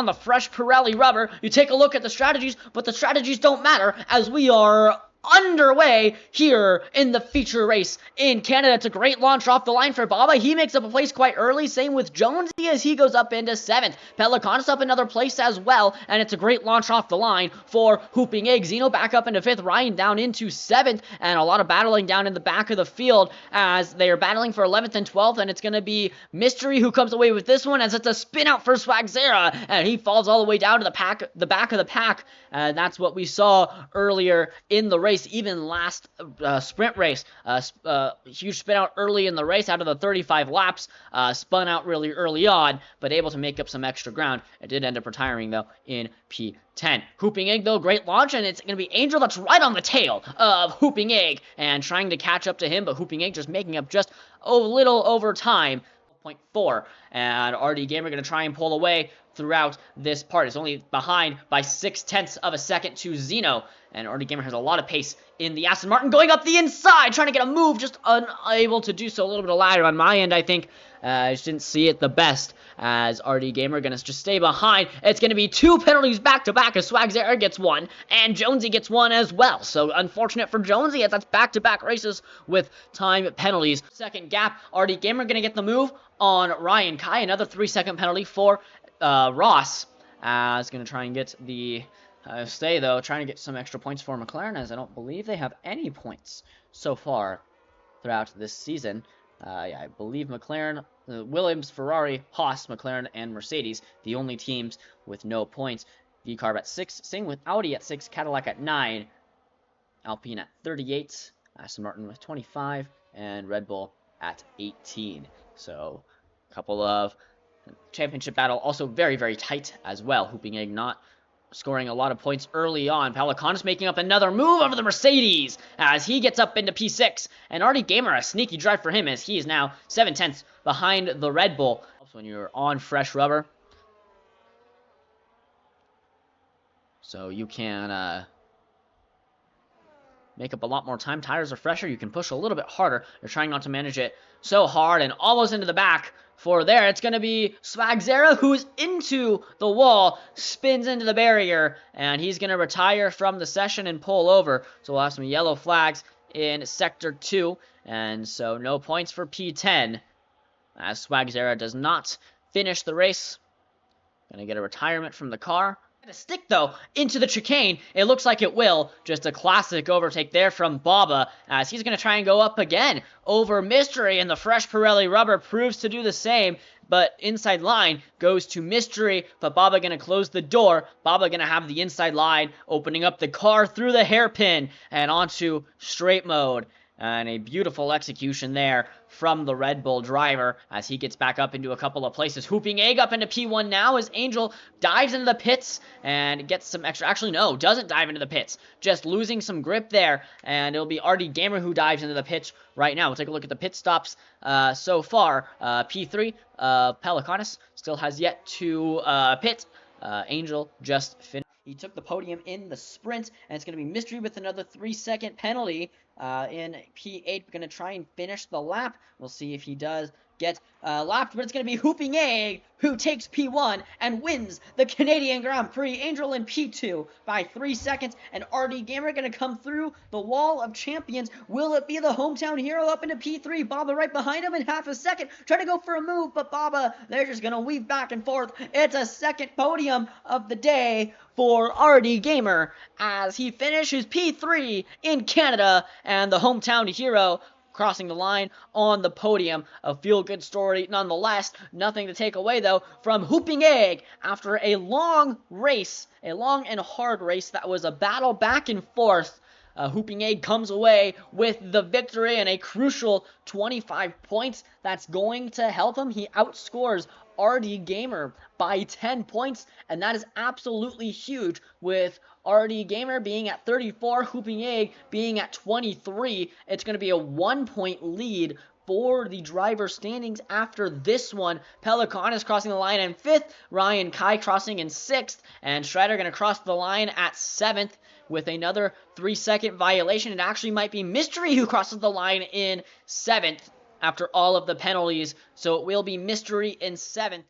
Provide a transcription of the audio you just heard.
on the fresh Pirelli rubber. You take a look at the strategies, but the strategies don't matter as we are underway here in the feature race in Canada. It's a great launch off the line for Baba. He makes up a place quite early. Same with Jonesy as he goes up into 7th. Pelicanus up another place as well, and it's a great launch off the line for Hooping Egg. Zeno back up into 5th. Ryan down into 7th, and a lot of battling down in the back of the field as they are battling for 11th and 12th, and it's going to be Mystery who comes away with this one as it's a spin out for Swagzera, and he falls all the way down to the back of the pack. That's what we saw earlier in the race. Even last sprint race, huge spin out early in the race out of the 35 laps, spun out really early on, but able to make up some extra ground. It did end up retiring, though, in P10. Hooping Egg, though, great launch, and it's going to be Angel that's right on the tail of Hooping Egg and trying to catch up to him, but Hooping Egg just making up just a little over time. 0.4, and RD Gamer going to try and pull away throughout this part. It's only behind by 0.6 of a second to Zeno, and RD Gamer has a lot of pace in the Aston Martin, going up the inside, trying to get a move, just unable to do so. A little bit of ladder on my end, I think. I just didn't see it the best as RD Gamer going to just stay behind. It's going to be 2 penalties back-to-back as Swagzera gets one, and Jonesy gets one as well. So unfortunate for Jonesy as that's back-to-back races with time penalties. Second gap, RD Gamer going to get the move on Ryan Kai. Another 3-second penalty for Ross. Is going to try and get the stay, though, trying to get some extra points for McLaren, as I don't believe they have any points so far throughout this season. Yeah, I believe McLaren, Williams, Ferrari, Haas, McLaren, and Mercedes, the only teams with no points. V-Carb at 6, same with Audi at 6, Cadillac at 9, Alpine at 38, Aston Martin with 25, and Red Bull at 18. So, a couple of championship battle, also very, very tight as well. Hooping Egg not scoring a lot of points early on. Pelicanus making up another move over the Mercedes as he gets up into P6. And RD Gamer, a sneaky drive for him as he is now 7/10 behind the Red Bull. When you're on fresh rubber, so you can make up a lot more time. Tires are fresher. You can push a little bit harder. You're trying not to manage it so hard, and almost into the back for there. It's going to be Swagzera, who's into the wall, spins into the barrier, and he's going to retire from the session and pull over. So we'll have some yellow flags in Sector 2, and so no points for P10, as Swagzera does not finish the race. Going to get a retirement from the car. A stick, though, into the chicane. It looks like it will. Just a classic overtake there from Baba, as he's going to try and go up again over Mystery, and the fresh Pirelli rubber proves to do the same, but inside line goes to Mystery, but Baba going to close the door. Baba going to have the inside line, opening up the car through the hairpin and onto straight mode. And a beautiful execution there from the Red Bull driver as he gets back up into a couple of places. Hooping Egg up into P1 now as Angel dives into the pits and gets some extra... Actually, no, doesn't dive into the pits. Just losing some grip there. And it'll be RD Gamer who dives into the pits right now. We'll take a look at the pit stops so far. P3, Pelicanus still has yet to pit. Angel just finished. He took the podium in the sprint, and it's going to be Mystery with another 3-second penalty in P8. We're going to try and finish the lap. We'll see if he does get lapped, but it's going to be Hooping Egg who takes P1 and wins the Canadian Grand Prix. Angel in P2 by 3 seconds, and RD Gamer going to come through the wall of champions. Will it be the hometown hero up into P3? Baba right behind him in half a second, trying to go for a move, but Baba, they're just going to weave back and forth. It's a second podium of the day for RD Gamer as he finishes P3 in Canada, and the hometown hero crossing the line on the podium. A feel-good story nonetheless. Nothing to take away, though, from Hooping Egg after a long race, a long and hard race that was a battle back and forth. Hooping Egg comes away with the victory and a crucial 25 points. That's going to help him. He outscores RD Gamer by 10 points, and that is absolutely huge, with RD Gamer being at 34, Hooping Egg being at 23. It's going to be a 1-point lead for the driver standings after this one. Pelicanus crossing the line in 5th, Ryan Kai crossing in 6th, and Strider going to cross the line at 7th with another 3-second violation. It actually might be Mystery who crosses the line in 7th after all of the penalties, so it will be Mystery in 7th.